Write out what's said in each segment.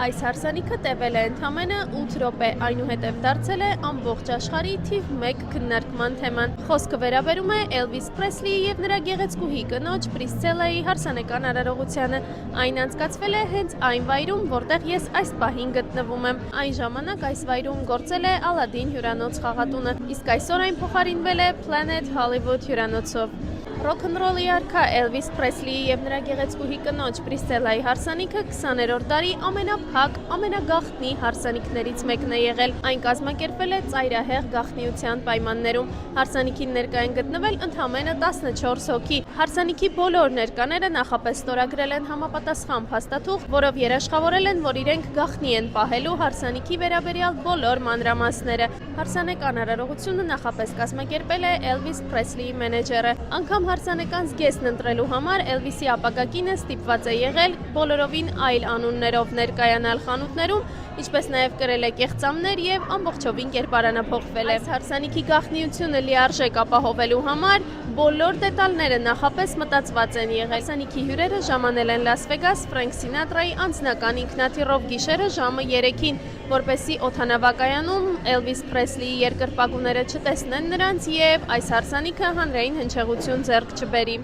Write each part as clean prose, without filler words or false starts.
Այս հարսանիքը տևել է ընդամենը 8 րոպե, այնուհետև դարձել է ամբողջ աշխարհի թիվ 1 քննարկման թեման։ Խոսքը վերաբերում է Էլվիս Պրեսլիի և նրա գեղեցկուհի կնոջ Պրիսցիլլայի հարսանեկան արարողությանը։ Այն անցկացվել է հենց այն վայրում, որտեղ ես այս պահին գտնվում եմ։ Այն ժամանակ այս վայրում գործել է Ալադին հյուրանոց խաղատունը, իսկ այսօր այն փոխարինվել է Planet Hollywood հյուրանոցով։ Ռոքնռոլի արքա Էլվիս Պրեսլիի և նրա գեղեցկուհի կնոջ Պրիսցիլլայի հարսանիքը 20-րդ դարի ամենափակ, ամենագաղտնի հարսանիքներից մեկն է եղել։ Այն կազմակերպվել է ծայրահեղ գաղտնիության պայմաններում։ Հարսանիքին ներկա են գտնվել ընդամենը 14 հոգի։ Հարսանիքի բոլոր ներկաները նախապես ստորագրել են համապատասխան փաստաթուղթ, որով երաշխավորել են, որ իրենք գաղտնի են պահելու հարսանիքի վերաբերյալ բոլոր մանրամասները։ Հարսանեկան արարողությունը նախապես կազմակերպել է Էլվիս Պրեսլիի մենեջերը։ Անգամ հարսանեկան զգեստն ընտրելու համար Էլվիսի ապագա կինը ստիպված է եղել բոլորովին այլ անուններով ներկայանալ խանութներում, ինչպես նաև կրել է կեղծամներ և ամբողջովին կերպարանափոխվել է։ Այս հարսանիքի գաղտնիությունը լիարժեք ապահովելու համար բոլոր դետալները նախապես մտածված են եղել։ Հարսանիքի հյուրերը ժամանել են Լաս Վեգաս Ֆրենք Սինատրայի անձնական ինքնաթիռով գիշերը ժամը 3-ին, որպեսզի օդանավակայանում Էլվիս Պրեսլիի երկրպագուները չտեսնեն նրանց և այս հարսանիքը հանրային հնչեղություն ձեռք չբերի։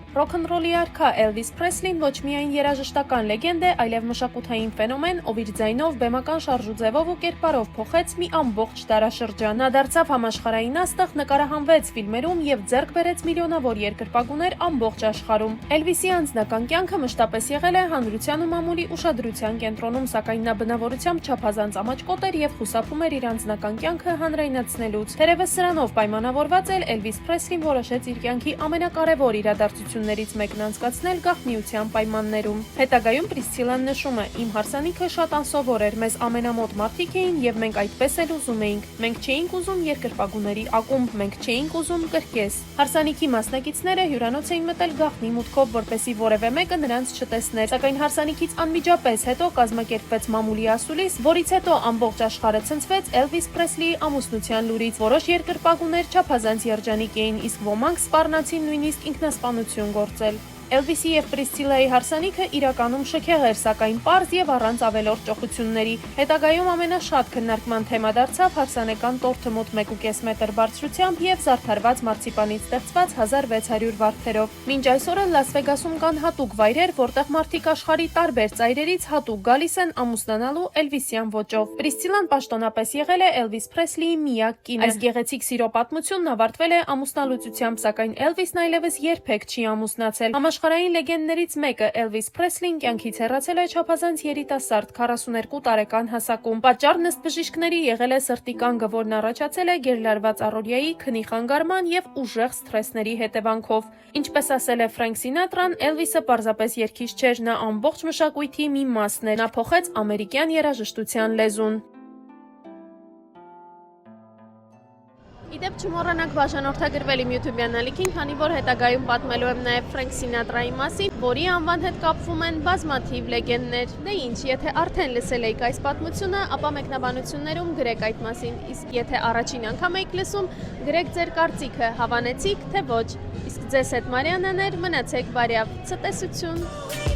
Ռոքնռոլի արքա Էլվիս Պրեսլին ոչ միայն երաժշտական լեգենդ է, այլև մշակութային ֆենոմեն, ով իր ձայնով, բեմական շարժուձևով ու կերպարով փոխեց մի ամբողջ դարաշրջան։ Նա դարձավ համաշխարհային աստղ, նկարահանվեց ֆիլմերում և ձեռք բերեց միլիոնավոր երկրպագուներ ամբողջ աշխարհում։ Էլվիսի անձնական կյանքը մշտապես եղել է հանրության ու մամուլի ուշադրության կենտրոնում, սակայն նա բնավորությամբ չափազանց ամաչկոտ էր և խուսափում էր իր անձնական կյանքը հանրայնացնելուց։ Թերևս սրանով պայմանավորված էլ Էլվիս Պրեսլին որոշեց իր կյանքի ամենակարևոր իրադարձություններից մեկն անցկացնել գաղտնիության պայմաններում։ Հետագայում Պրիսցիլլան նշում է. «Իմ հարսանիքը շատ անսովոր էր, մեզ ամենամոտ մարդիկ էին և մենք այդպես էլ ուզում էինք։ Մենք չէինք ուզում երկրպագուների ակումբ, մենք չէինք ուզում կրկես»։ Հարսանիքի մասնակիցները հյուրանոց էին մտել գաղտնի մուտքով, որպեսզի որևէ մեկը նրանց չտեսներ, սակայն հարսանիքից անմիջապես հետո կազմակերպվեց մամուլի ասուլիս, որից հետո ամբողջ աշխարհը ցնցվեց Էլվիս Պրեսլիի ամուսնության լուրից։ Որոշ երկրպագուներ չափազանց երջանիկ էին, իսկ ոմանք սպառնացին նույնիսկ ինքնասպանություն գործել։ Էլվիսի և Պրիսցիլլայի հարսանիքը իրականում շքեղ էր, սակայն պարզ և առանց ավելորդ ճոխությունների։ Հետագայում ամենաշատ քննարկման թեմա դարձավ հարսանեկան տորթը մոտ 1,5 մետր բարձրությամբ և զարդարված մարցիպանից ստեղծված 1600 վարդերով։ Մինչ այսօր էլ Լաս Վեգասում կան հատուկ վայրեր, որտեղ մարդիկ աշխարհի տարբեր ծայրերից հատուկ գալիս են ամուսնանալու Էլվիսյան ոճով։ Պրիսցիլլան պաշտոնապես եղել է Էլվիս Պրեսլիի միակ կինը։ Այս գեղեցիկ սիրո պատմությունն ավարտվել է ամուսնալուծությամբ, սակայն Էլվիսն այլևս երբեք չի ամուսնացել։ Համաշխարհային լեգենդներից մեկը Էլվիս Պրեսլին կյանքից հեռացել է չափազանց երիտասարդ 42 տարեկան հասակում։ Պատճառն ըստ բժիշկների եղել է սրտի կանգը, որն առաջացել է գերլարված առօրյայի, քնի խանգարման և ուժեղ սթրեսների հետևանքով։ Ինչպես ասել է Ֆրենք Սինատրան, Էլվիսը պարզապես երգիչ չէր, նա ամբողջ մշակույթի մի մասն էր։ Նա փոխեց ամերիկյան երաժշտության լեզուն։ Իդեպ չմոռանաք բաժանորդագրվել իմ YouTube-յան ալիքին, քանի որ հետագայում պատմելու եմ նաև Ֆրենք Սինատրայի մասին, որի անվան հետ կապվում են բազմաթիվ լեգենդներ։ Դե ինչ, եթե արդեն լսել եք այս պատմությունը, ապա մեկնաբանություններում գրեք այդ մասին, իսկ եթե առաջին անգամ եք լսում, գրեք ձեր կարծիքը, հավանեցիք թե ոչ։ Իսկ ձեզ հետ Մարիանան էր, մնացեք բարյավ, ցտեսություն։